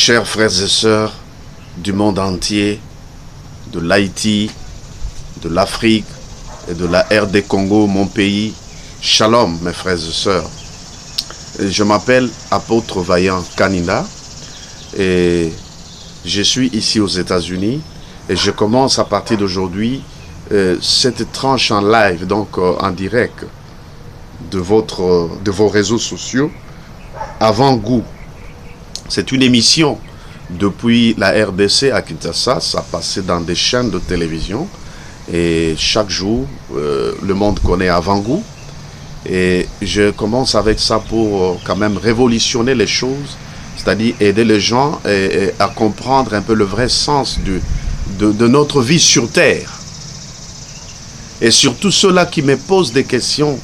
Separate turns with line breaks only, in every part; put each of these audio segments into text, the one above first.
Chers frères et sœurs du monde entier, de l'Haïti, de l'Afrique et de la RD Congo, mon pays, shalom mes frères et sœurs. Je m'appelle Apôtre Vaillant Kanina et je suis ici aux États-Unis et je commence à partir d'aujourd'hui cette tranche en live, donc en direct de vos réseaux sociaux, Avant-Goût. C'est une émission depuis la RDC à Kinshasa, ça passait dans des chaînes de télévision et chaque jour, le monde connaît Avant-Goût. Et je commence avec ça pour quand même révolutionner les choses, c'est-à-dire aider les gens à comprendre un peu le vrai sens de notre vie sur Terre. Et surtout ceux-là qui me posent des questions,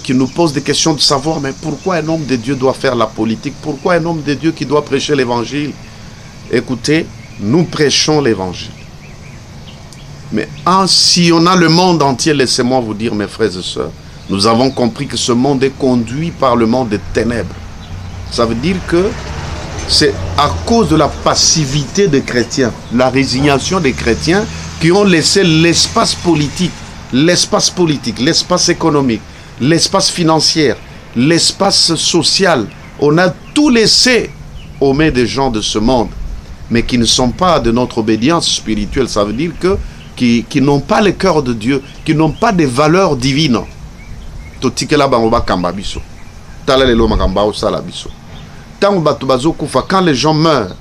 qui nous posent des questions de savoir, mais pourquoi un homme de Dieu doit faire la politique? Pourquoi un homme de Dieu qui doit prêcher l'évangile? Écoutez, nous prêchons l'évangile. Mais si on a le monde entier, laissez-moi vous dire, mes frères et sœurs, nous avons compris que ce monde est conduit par le monde des ténèbres. Ça veut dire que c'est à cause de la passivité des chrétiens, la résignation des chrétiens qui ont laissé l'espace politique, l'espace économique, l'espace financier, l'espace social. On a tout laissé aux mains des gens de ce monde, mais qui ne sont pas de notre obédience spirituelle. Ça veut dire que qui n'ont pas le cœur de Dieu, qui n'ont pas des valeurs divines. Quand les gens meurent,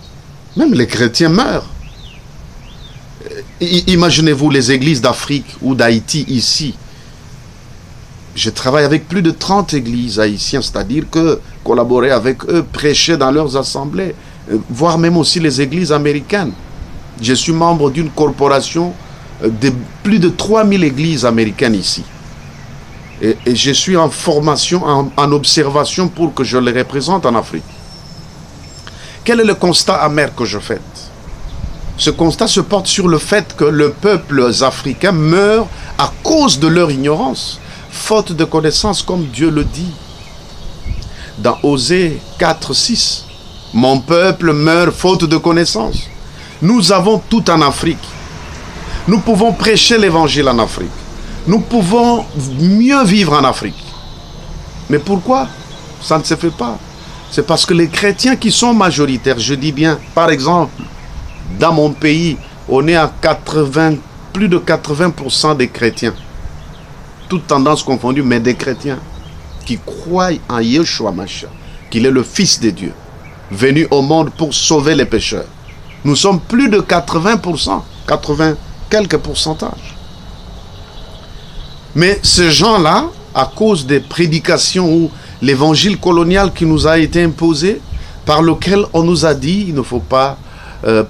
même les chrétiens meurent. Imaginez-vous les églises d'Afrique ou d'Haïti ici. Je travaille avec plus de 30 églises haïtiennes, c'est-à-dire que collaborer avec eux, prêcher dans leurs assemblées, voire même aussi les églises américaines. Je suis membre d'une corporation de plus de 3000 églises américaines ici. Et je suis en formation, en observation pour que je les représente en Afrique. Quel est le constat amer que je fais? Ce constat se porte sur le fait que le peuple africain meurt à cause de leur ignorance, faute de connaissance, comme Dieu le dit. Dans Osée 4:6, mon peuple meurt faute de connaissance. Nous avons tout en Afrique. Nous pouvons prêcher l'évangile en Afrique. Nous pouvons mieux vivre en Afrique. Mais pourquoi ça ne se fait pas? C'est parce que les chrétiens qui sont majoritaires, je dis bien, par exemple, dans mon pays, on est à plus de 80% des chrétiens. Toutes tendances confondues, mais des chrétiens qui croient en Yeshua Mashiach, qu'il est le Fils de Dieu, venu au monde pour sauver les pécheurs. Nous sommes plus de 80%, 80 quelques pourcentages. Mais ces gens-là, à cause des prédications ou l'évangile colonial qui nous a été imposé, par lequel on nous a dit il ne faut pas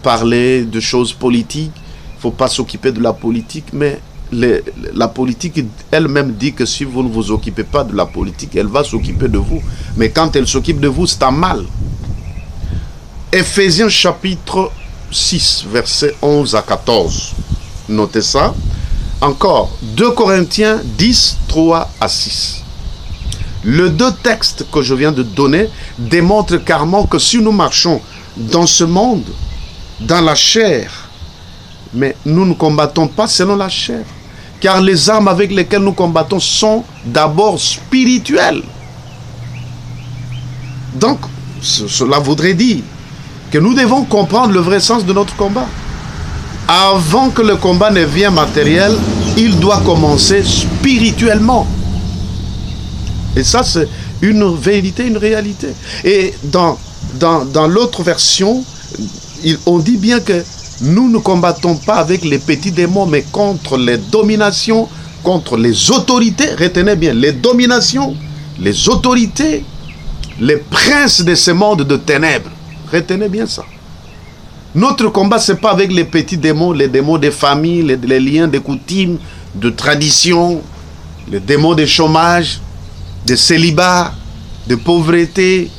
parler de choses politiques, il ne faut pas s'occuper de la politique, mais la politique elle-même dit que si vous ne vous occupez pas de la politique, elle va s'occuper de vous. Mais quand elle s'occupe de vous, c'est un mal. Éphésiens chapitre 6, versets 11 à 14. Notez ça. Encore, 2 Corinthiens 10, 3 à 6. Les deux textes que je viens de donner démontrent carrément que si nous marchons dans ce monde, dans la chair, mais nous ne combattons pas selon la chair. Car les armes avec lesquelles nous combattons sont d'abord spirituelles. Donc, cela voudrait dire que nous devons comprendre le vrai sens de notre combat. Avant que le combat ne vienne matériel, il doit commencer spirituellement. Et ça, c'est une vérité, une réalité. Et dans l'autre version, on dit bien que nous ne combattons pas avec les petits démons, mais contre les dominations, contre les autorités. Retenez bien, les dominations, les autorités, les princes de ce monde de ténèbres. Retenez bien ça. Notre combat, ce n'est pas avec les petits démons, les démons des familles, les liens de coutumes, de tradition, les démons de chômage, de célibat, de pauvreté.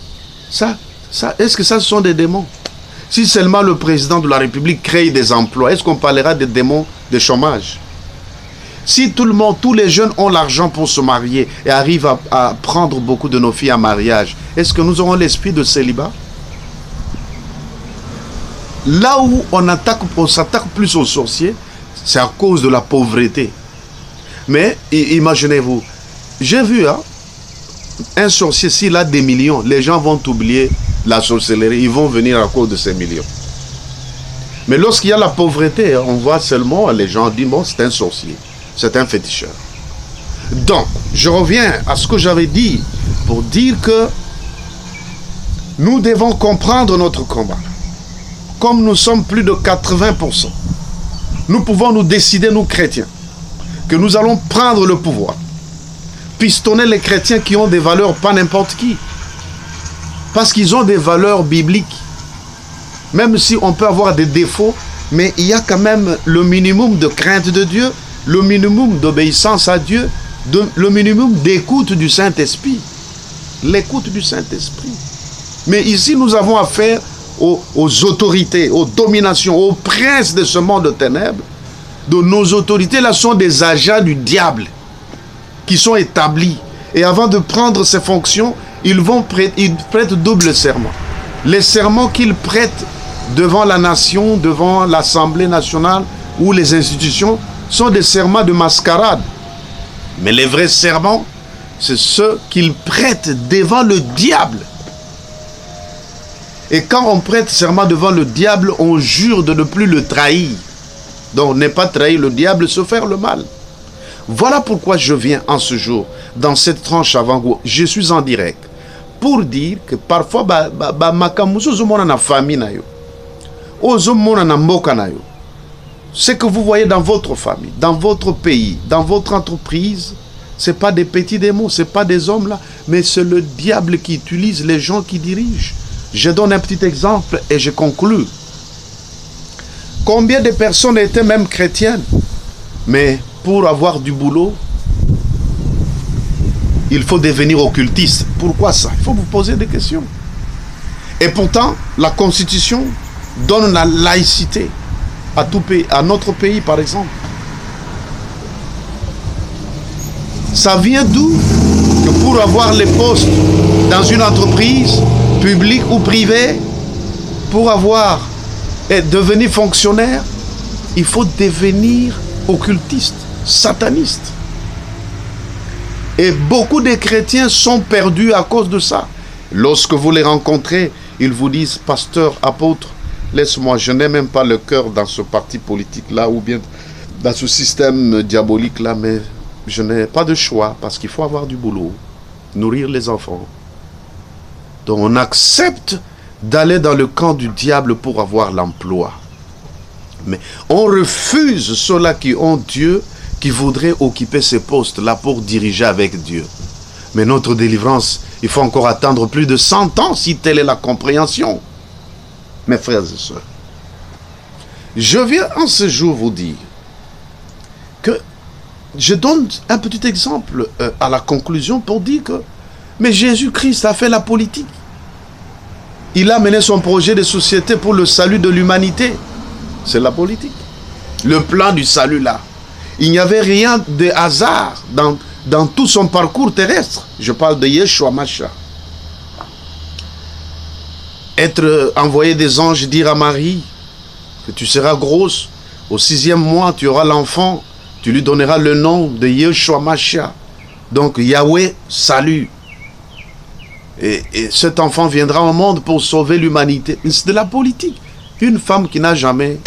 Est-ce que ça, ce sont des démons? Si seulement le président de la République crée des emplois, est-ce qu'on parlera des démons de chômage? Si tout le monde, tous les jeunes ont l'argent pour se marier et arrivent à prendre beaucoup de nos filles en mariage, est-ce que nous aurons l'esprit de célibat? là où on s'attaque plus aux sorciers, c'est à cause de la pauvreté. Mais imaginez-vous, j'ai vu un sorcier, s'il a des millions, les gens vont oublier la sorcellerie, ils vont venir à cause de ces millions. Mais lorsqu'il y a la pauvreté, on voit seulement, les gens disent, bon, c'est un sorcier, c'est un féticheur. Donc, je reviens à ce que j'avais dit pour dire que nous devons comprendre notre combat. Comme nous sommes plus de 80%, nous pouvons nous décider, nous chrétiens, que nous allons prendre le pouvoir. Pistonner les chrétiens qui ont des valeurs, pas n'importe qui. Parce qu'ils ont des valeurs bibliques. Même si on peut avoir des défauts, mais il y a quand même le minimum de crainte de Dieu, le minimum d'obéissance à Dieu, le minimum d'écoute du Saint-Esprit. L'écoute du Saint-Esprit. Mais ici, nous avons affaire aux autorités, aux dominations, aux princes de ce monde de ténèbres. Donc nos autorités là sont des agents du diable qui sont établis. Et avant de prendre ces fonctions, ils prêtent double serment. Les serments qu'ils prêtent devant la nation, devant l'Assemblée nationale ou les institutions sont des serments de mascarade. Mais les vrais serments, c'est ceux qu'ils prêtent devant le diable. Et quand on prête serment devant le diable, on jure de ne plus le trahir. Donc, ne pas trahir le diable, se faire le mal. Voilà pourquoi je viens en ce jour, dans cette tranche avant, je suis en direct, pour dire que parfois, ce que vous voyez dans votre famille, dans votre pays, dans votre entreprise, ce n'est pas des petits démons, ce n'est pas des hommes là, mais c'est le diable qui utilise les gens qui dirigent. Je donne un petit exemple et je conclue. Combien de personnes étaient même chrétiennes, mais pour avoir du boulot, il faut devenir occultiste. Pourquoi ça? Il faut vous poser des questions. Et pourtant, la Constitution donne la laïcité à tout pays, à notre pays par exemple. Ça vient d'où? Que pour avoir les postes dans une entreprise, publique ou privée, pour avoir et devenir fonctionnaire, il faut devenir occultiste, sataniste. Et beaucoup de chrétiens sont perdus à cause de ça. Lorsque vous les rencontrez, ils vous disent, pasteur, apôtre, laisse-moi, je n'ai même pas le cœur dans ce parti politique-là ou bien dans ce système diabolique-là, mais je n'ai pas de choix parce qu'il faut avoir du boulot, nourrir les enfants. Donc on accepte d'aller dans le camp du diable pour avoir l'emploi. Mais on refuse ceux-là qui ont Dieu, qui voudraient occuper ces postes-là pour diriger avec Dieu. Mais notre délivrance, il faut encore attendre plus de 100 ans si telle est la compréhension. Mes frères et sœurs, je viens en ce jour vous dire que je donne un petit exemple à la conclusion pour dire que mais Jésus-Christ a fait la politique. Il a mené son projet de société pour le salut de l'humanité. C'est la politique. Le plan du salut là. Il n'y avait rien de hasard dans tout son parcours terrestre. Je parle de Yeshua Mashiach. Être envoyé des anges dire à Marie que tu seras grosse. Au 6e mois, tu auras l'enfant. Tu lui donneras le nom de Yeshua Mashiach. Donc Yahweh salut. Et cet enfant viendra au monde pour sauver l'humanité. C'est de la politique. Une femme qui n'a jamais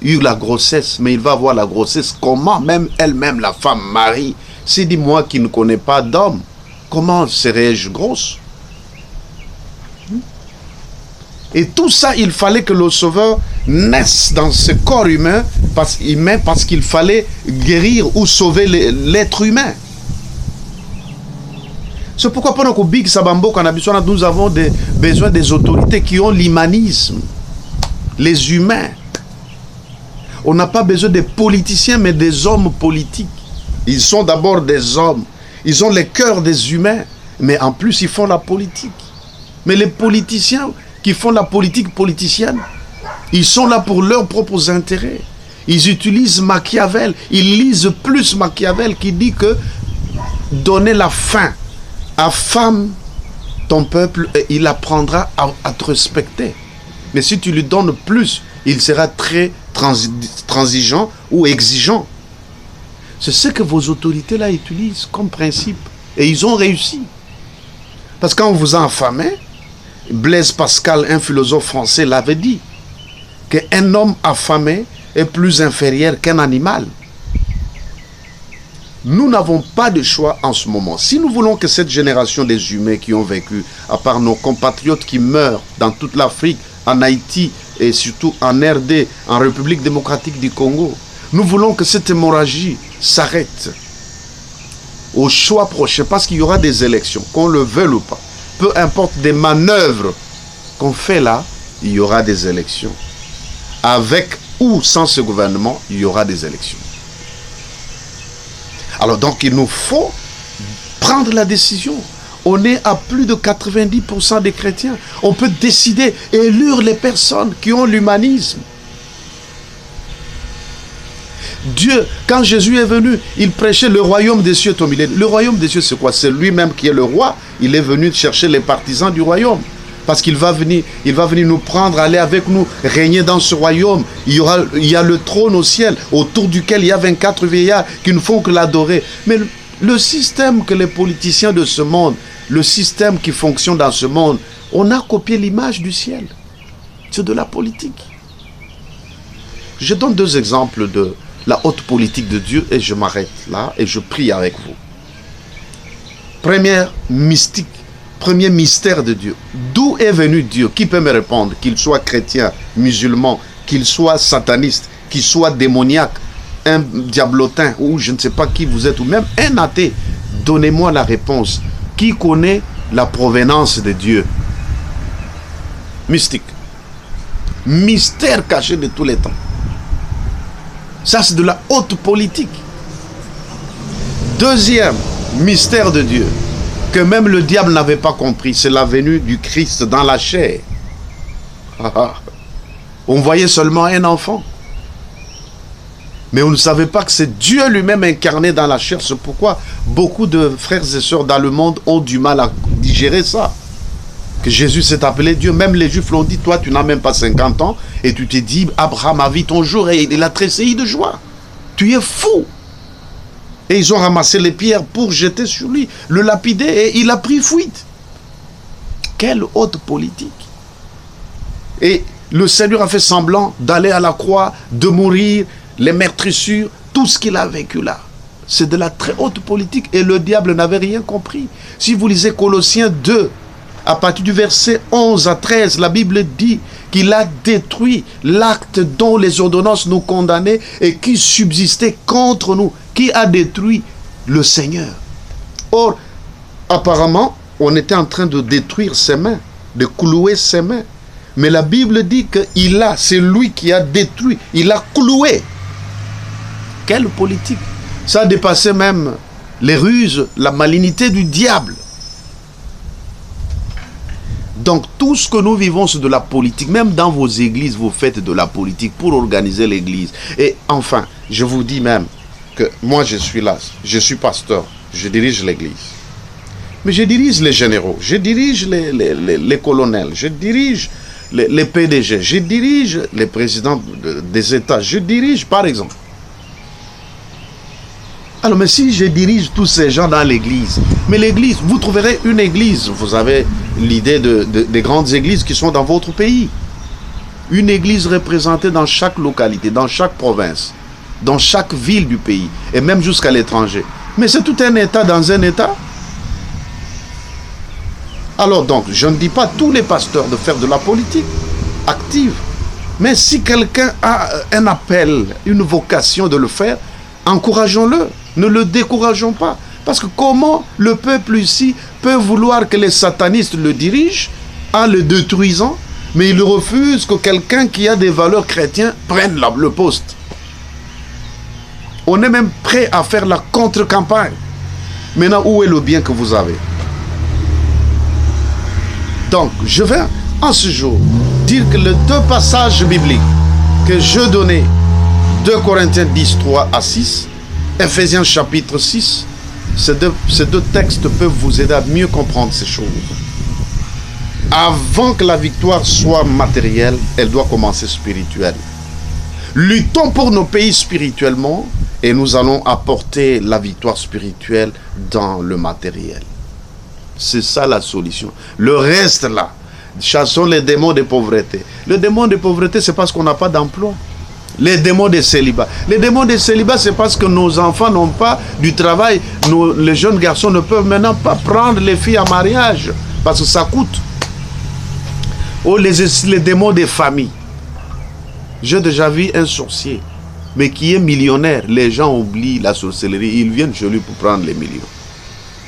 eu la grossesse, mais il va avoir la grossesse. Comment même elle-même, la femme Marie, c'est dit moi qui ne connais pas d'homme, comment serais-je grosse? Et tout ça, il fallait que le Sauveur naisse dans ce corps humain parce qu'il fallait guérir ou sauver l'être humain. C'est pourquoi pendant qu'au Big Sabambo, nous avons besoin des autorités qui ont l'humanisme, les humains. On n'a pas besoin des politiciens, mais des hommes politiques. Ils sont d'abord des hommes. Ils ont le cœur des humains, mais en plus, ils font la politique. Mais les politiciens qui font la politique politicienne, ils sont là pour leurs propres intérêts. Ils utilisent Machiavel. Ils lisent plus Machiavel qui dit que donner la faim, affame ton peuple et il apprendra à te respecter. Mais si tu lui donnes plus, il sera très transigeant ou exigeant. C'est ce que vos autorités là utilisent comme principe. Et ils ont réussi. Parce qu'on vous a affamé, Blaise Pascal, un philosophe français, l'avait dit, qu'un homme affamé est plus inférieur qu'un animal. Nous n'avons pas de choix en ce moment. Si nous voulons que cette génération des humains qui ont vécu, à part nos compatriotes qui meurent dans toute l'Afrique, en Haïti et surtout en RD, en République démocratique du Congo, nous voulons que cette hémorragie s'arrête au choix prochain, parce qu'il y aura des élections, qu'on le veuille ou pas. Peu importe des manœuvres qu'on fait là, il y aura des élections. Avec ou sans ce gouvernement, il y aura des élections. Alors donc il nous faut prendre la décision. On est à plus de 90% des chrétiens. On peut décider et élire les personnes qui ont l'humanisme. Dieu, quand Jésus est venu, il prêchait le royaume des cieux au milieu. Le royaume des cieux, c'est quoi? C'est lui-même qui est le roi. Il est venu chercher les partisans du royaume. Parce qu'il va venir nous prendre, aller avec nous, régner dans ce royaume. Il y a le trône au ciel, autour duquel il y a 24 vieillards qui ne font que l'adorer. Mais le système que les politiciens de ce monde, le système qui fonctionne dans ce monde, on a copié l'image du ciel. C'est de la politique. Je donne 2 exemples de la haute politique de Dieu et je m'arrête là et je prie avec vous. Premier mystère de Dieu. D'où est venu Dieu? Qui peut me répondre? Qu'il soit chrétien, musulman, qu'il soit sataniste, qu'il soit démoniaque, un diablotin ou je ne sais pas qui vous êtes, ou même un athée. Donnez-moi la réponse. Qui connaît la provenance de Dieu? Mystique. Mystère caché de tous les temps. Ça, c'est de la haute politique. Deuxième mystère de Dieu, que même le diable n'avait pas compris, c'est la venue du Christ dans la chair. On voyait seulement un enfant. Mais on ne savait pas que c'est Dieu lui-même incarné dans la chair. C'est pourquoi beaucoup de frères et sœurs dans le monde ont du mal à digérer ça. Que Jésus s'est appelé Dieu. Même les Juifs l'ont dit, toi tu n'as même pas 50 ans et tu t'es dit, Abraham a vu ton jour, et il a tressailli de joie. Tu es fou. Et ils ont ramassé les pierres pour jeter sur lui, le lapider, et il a pris fuite. Quelle haute politique. Et le Seigneur a fait semblant d'aller à la croix, de mourir, les meurtrissures, tout ce qu'il a vécu là. C'est de la très haute politique et le diable n'avait rien compris. Si vous lisez Colossiens 2, à partir du verset 11 à 13, la Bible dit qu'il a détruit l'acte dont les ordonnances nous condamnaient et qui subsistait contre nous. Qui a détruit? Le Seigneur. Or, apparemment, on était en train de détruire ses mains, de clouer ses mains. Mais la Bible dit que c'est lui qui a détruit, il a cloué. Quelle politique! Ça a dépassé même les ruses, la malignité du diable. Donc tout ce que nous vivons, c'est de la politique. Même dans vos églises, vous faites de la politique pour organiser l'église. Et enfin, je vous dis même que moi je suis là, je suis pasteur, je dirige l'église. Mais je dirige les généraux, je dirige les colonels, je dirige les PDG, je dirige les présidents des États, je dirige par exemple. Alors, mais si je dirige tous ces gens dans l'église, mais l'église, vous trouverez une église, vous avez l'idée des grandes églises qui sont dans votre pays. Une église représentée dans chaque localité, dans chaque province, dans chaque ville du pays, et même jusqu'à l'étranger. Mais c'est tout un État dans un État. Alors donc, je ne dis pas à tous les pasteurs de faire de la politique active, mais si quelqu'un a un appel, une vocation de le faire, encourageons-le. Ne le décourageons pas. Parce que comment le peuple ici peut vouloir que les satanistes le dirigent en le détruisant, mais il refuse que quelqu'un qui a des valeurs chrétiennes prenne le poste. On est même prêt à faire la contre-campagne. Maintenant, où est le bien que vous avez? Donc, je vais en ce jour dire que les 2 passages bibliques que je donnais, 2 Corinthiens 10, 3 à 6, Ephésiens chapitre 6, ces deux textes peuvent vous aider à mieux comprendre ces choses. avant que la victoire soit matérielle, elle doit commencer spirituelle. Luttons pour nos pays spirituellement et nous allons apporter la victoire spirituelle dans le matériel. C'est ça la solution. Le reste là, chassons les démons de pauvreté. Le démon de pauvreté, c'est parce qu'on n'a pas d'emploi. Les démons de célibat. Les démons de célibat, c'est parce que nos enfants n'ont pas du travail. Les jeunes garçons ne peuvent maintenant pas prendre les filles en mariage parce que ça coûte. Oh, les démons des familles. J'ai déjà vu un sorcier, mais qui est millionnaire. Les gens oublient la sorcellerie. Ils viennent chez lui pour prendre les millions.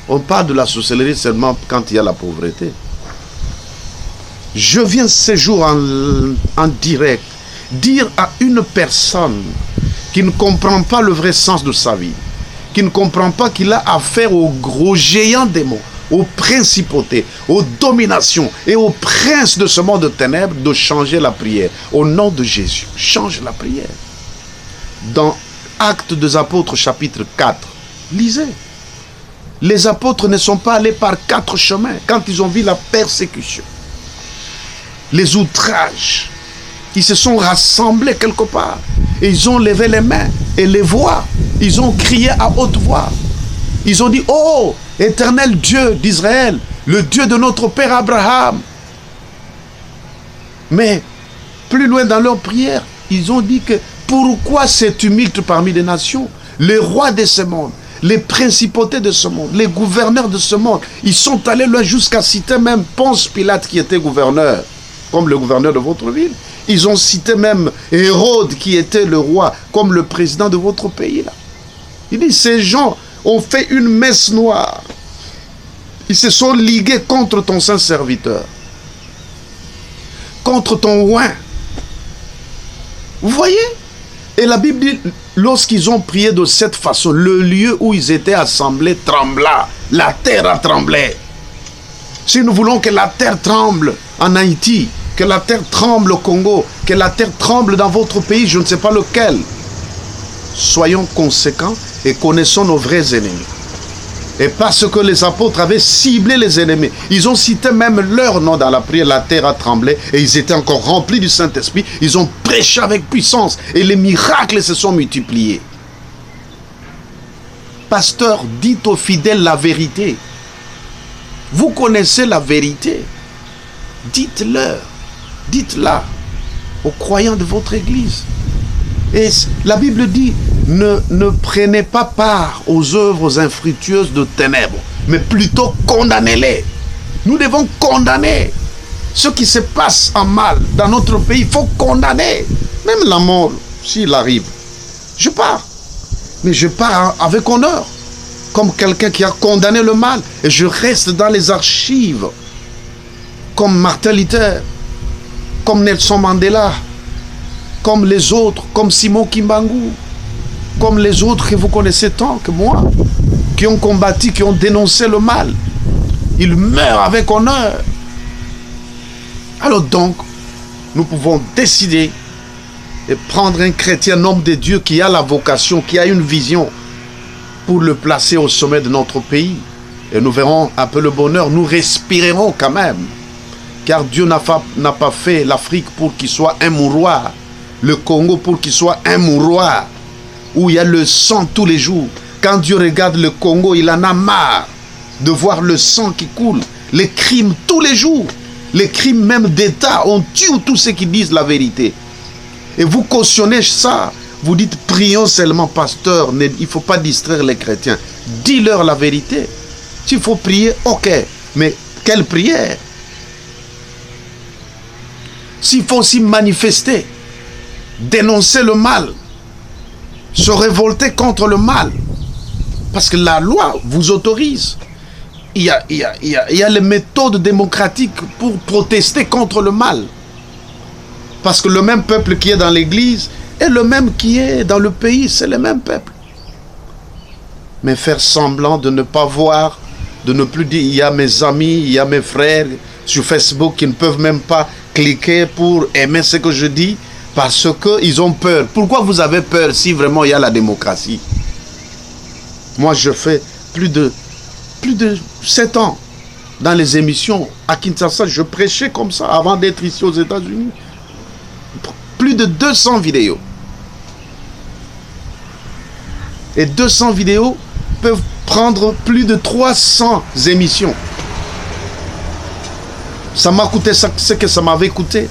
On parle de la sorcellerie seulement quand il y a la pauvreté. Je viens ce jour en direct dire à une personne qui ne comprend pas le vrai sens de sa vie, qui ne comprend pas qu'il a affaire aux gros géants démons, aux principautés, aux dominations et aux princes de ce monde de ténèbres, de changer la prière. Au nom de Jésus, change la prière. Dans Actes des Apôtres chapitre 4, lisez. Les apôtres ne sont pas allés par 4 chemins quand ils ont vu la persécution, les outrages. Ils se sont rassemblés quelque part. Et ils ont levé les mains et les voix. Ils ont crié à haute voix. Ils ont dit, oh, éternel Dieu d'Israël, le Dieu de notre père Abraham. Mais plus loin dans leur prière, ils ont dit que pourquoi cet tumulte parmi les nations? Les rois de ce monde, les principautés de ce monde, les gouverneurs de ce monde, ils sont allés loin jusqu'à citer même Ponce Pilate qui était gouverneur, comme le gouverneur de votre ville. Ils ont cité même Hérode qui était le roi, comme le président de votre pays là. Il dit, ces gens ont fait une messe noire. Ils se sont ligués contre ton saint serviteur, contre ton oint. Vous voyez? Et la Bible dit, lorsqu'ils ont prié de cette façon, le lieu où ils étaient assemblés trembla. La terre a tremblé. Si nous voulons que la terre tremble en Haïti, que la terre tremble au Congo, que la terre tremble dans votre pays, je ne sais pas lequel, soyons conséquents et connaissons nos vrais ennemis. Et parce que les apôtres avaient ciblé les ennemis, ils ont cité même leur nom dans la prière, la terre a tremblé, et ils étaient encore remplis du Saint-Esprit, ils ont prêché avec puissance, et les miracles se sont multipliés. Pasteur, dites aux fidèles la vérité. Vous connaissez la vérité. Dites-leur, dites-la aux croyants de votre église. Et la Bible dit, ne prenez pas part aux œuvres infructueuses de ténèbres, mais plutôt condamnez-les. Nous devons condamner ce qui se passe en mal dans notre pays. Il faut condamner, même la mort, s'il arrive. Je pars, mais je pars avec honneur, comme quelqu'un qui a condamné le mal, et je reste dans les archives, comme Martin Luther, comme Nelson Mandela, comme les autres, comme Simon Kimbangu, comme les autres que vous connaissez tant que moi, qui ont combattu, qui ont dénoncé le mal. Ils meurent avec honneur. Alors donc, nous pouvons décider et prendre un chrétien, un homme de Dieu qui a la vocation, qui a une vision, pour le placer au sommet de notre pays. Et nous verrons un peu le bonheur, nous respirerons quand même. Car Dieu n'a pas fait l'Afrique pour qu'il soit un mouroir, le Congo pour qu'il soit un mouroir, où il y a le sang tous les jours. Quand Dieu regarde le Congo, il en a marre de voir le sang qui coule, les crimes tous les jours, les crimes même d'État. On tue tous ceux qui disent la vérité. Et vous cautionnez ça. Vous dites, prions seulement, pasteur, il ne faut pas distraire les chrétiens. Dis-leur la vérité. S'il faut prier, ok, mais quelle prière? S'il faut aussi manifester, dénoncer le mal, se révolter contre le mal, parce que la loi vous autorise. Il y a les méthodes démocratiques pour protester contre le mal. Parce que le même peuple qui est dans l'église et le même qui est dans le pays, c'est le même peuple. Mais faire semblant de ne pas voir, de ne plus dire, il y a mes amis, il y a mes frères sur Facebook qui ne peuvent même pas cliquer pour aimer ce que je dis, parce qu'ils ont peur. Pourquoi vous avez peur si vraiment il y a la démocratie? Moi, je fais plus de 7 ans dans les émissions à Kinshasa, je prêchais comme ça avant d'être ici aux États-Unis. Plus de 200 vidéos. Et 200 vidéos peuvent prendre plus de 300 émissions. Ça m'a coûté ce que ça m'avait coûté.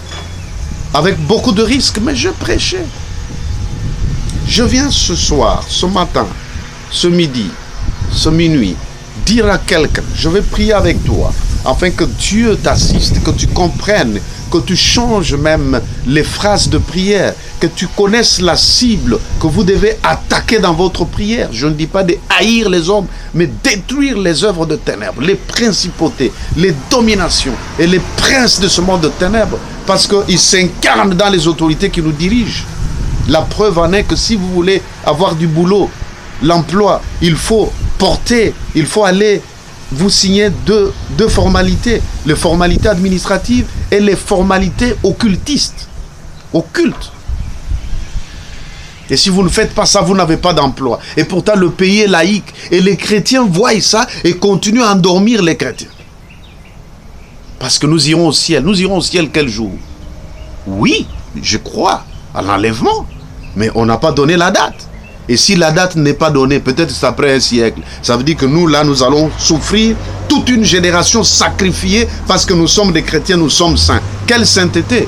Avec beaucoup de risques, mais je prêchais. Je viens ce soir, ce matin, ce midi, ce minuit, dire à quelqu'un, je vais prier avec toi, afin que Dieu t'assiste, que tu comprennes, que tu changes même les phrases de prière, que tu connaisses la cible que vous devez attaquer dans votre prière. Je ne dis pas de haïr les hommes, mais détruire les œuvres de ténèbres, les principautés, les dominations et les princes de ce monde de ténèbres, parce qu'ils s'incarnent dans les autorités qui nous dirigent. La preuve en est que si vous voulez avoir du boulot, l'emploi, il faut porter, il faut aller vous signer deux formalités, les formalités administratives et les formalités occultistes, occultes. Et si vous ne faites pas ça, vous n'avez pas d'emploi. Et pourtant, le pays est laïque. Et les chrétiens voient ça et continuent à endormir les chrétiens. Parce que nous irons au ciel. Nous irons au ciel quel jour? Oui, je crois à l'enlèvement. Mais on n'a pas donné la date. Et si la date n'est pas donnée, peut-être c'est après un siècle. Ça veut dire que nous, là, nous allons souffrir toute une génération sacrifiée parce que nous sommes des chrétiens, nous sommes saints. Quelle sainteté!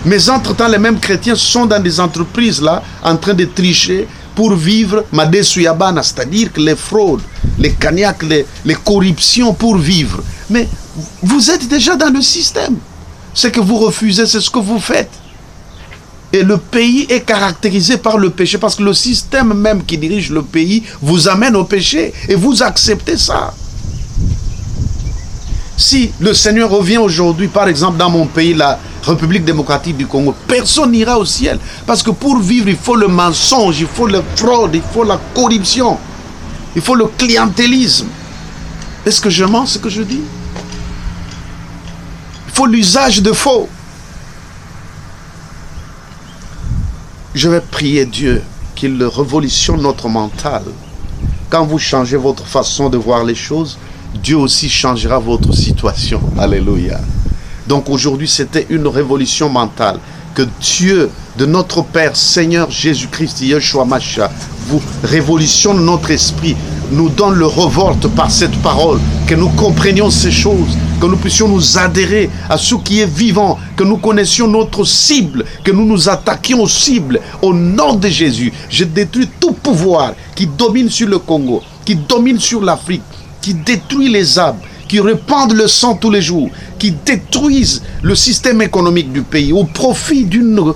Mais entre-temps, les mêmes chrétiens sont dans des entreprises, là, en train de tricher pour vivre Madé Suyabana, c'est-à-dire que les fraudes, les cagnacs, les corruptions pour vivre. Mais vous êtes déjà dans le système. Ce que vous refusez, c'est ce que vous faites. Et le pays est caractérisé par le péché, parce que le système même qui dirige le pays vous amène au péché, et vous acceptez ça. Si le Seigneur revient aujourd'hui, par exemple dans mon pays, la République démocratique du Congo, personne n'ira au ciel, parce que pour vivre, il faut le mensonge, il faut la fraude, il faut la corruption, il faut le clientélisme. Est-ce que je mens ce que je dis? Il faut l'usage de faux. Je vais prier Dieu qu'il révolutionne notre mental. Quand vous changez votre façon de voir les choses, Dieu aussi changera votre situation. Alléluia. Donc aujourd'hui, c'était une révolution mentale. Que Dieu de notre Père, Seigneur Jésus-Christ, Yeshua Mashiach, vous révolutionne notre esprit, nous donne le révolte par cette parole, que nous comprenions ces choses, que nous puissions nous adhérer à ce qui est vivant, que nous connaissions notre cible, que nous nous attaquions aux cibles. Au nom de Jésus, je détruis tout pouvoir qui domine sur le Congo, qui domine sur l'Afrique, qui détruit les âmes, qui répandent le sang tous les jours, qui détruisent le système économique du pays au profit d'une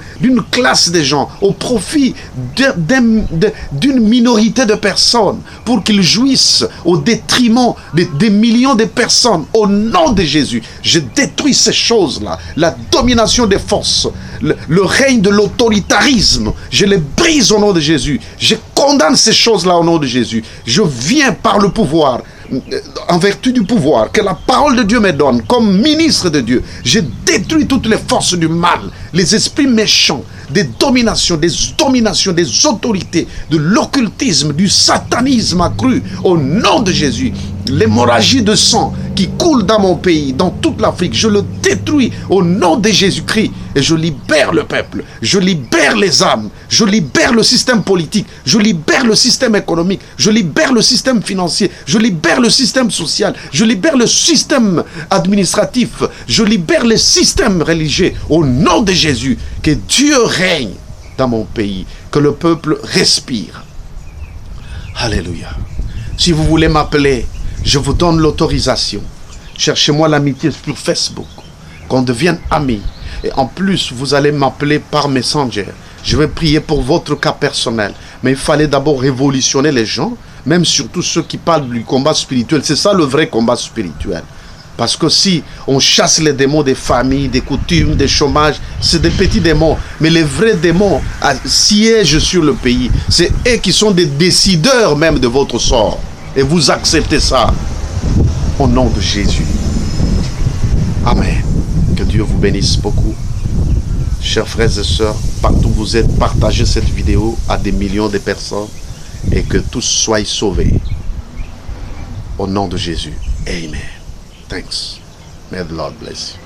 classe de gens, au profit d'une minorité de personnes, pour qu'ils jouissent au détriment des millions de personnes. Au nom de Jésus, je détruis ces choses-là, la domination des forces, le règne de l'autoritarisme, je les brise au nom de Jésus. Je condamne ces choses-là au nom de Jésus. Je viens par le pouvoir, en vertu du pouvoir que la parole de Dieu me donne comme ministre de Dieu. Je détruis toutes les forces du mal, les esprits méchants, des dominations, des autorités, de l'occultisme, du satanisme accru au nom de Jésus. L'hémorragie de sang qui coule dans mon pays, dans toute l'Afrique, je le détruis au nom de Jésus-Christ et je libère le peuple, je libère les âmes, je libère le système politique, je libère le système économique, je libère le système financier, je libère le système social, je libère le système administratif, je libère les systèmes religieux au nom de Jésus. Que Dieu règne dans mon pays, que le peuple respire. Alléluia. Si vous voulez m'appeler, je vous donne l'autorisation. Cherchez-moi l'amitié sur Facebook, qu'on devienne amis. Et en plus, vous allez m'appeler par Messenger. Je vais prier pour votre cas personnel. Mais il fallait d'abord révolutionner les gens, même surtout ceux qui parlent du combat spirituel. C'est ça le vrai combat spirituel. Parce que si on chasse les démons des familles, des coutumes, des chômages, c'est des petits démons. Mais les vrais démons siègent sur le pays. C'est eux qui sont des décideurs même de votre sort. Et vous acceptez ça au nom de Jésus. Amen. Que Dieu vous bénisse beaucoup. Chers frères et sœurs, partout où vous êtes, partagez cette vidéo à des millions de personnes et que tous soient sauvés. Au nom de Jésus. Amen. thanks. May the Lord bless you.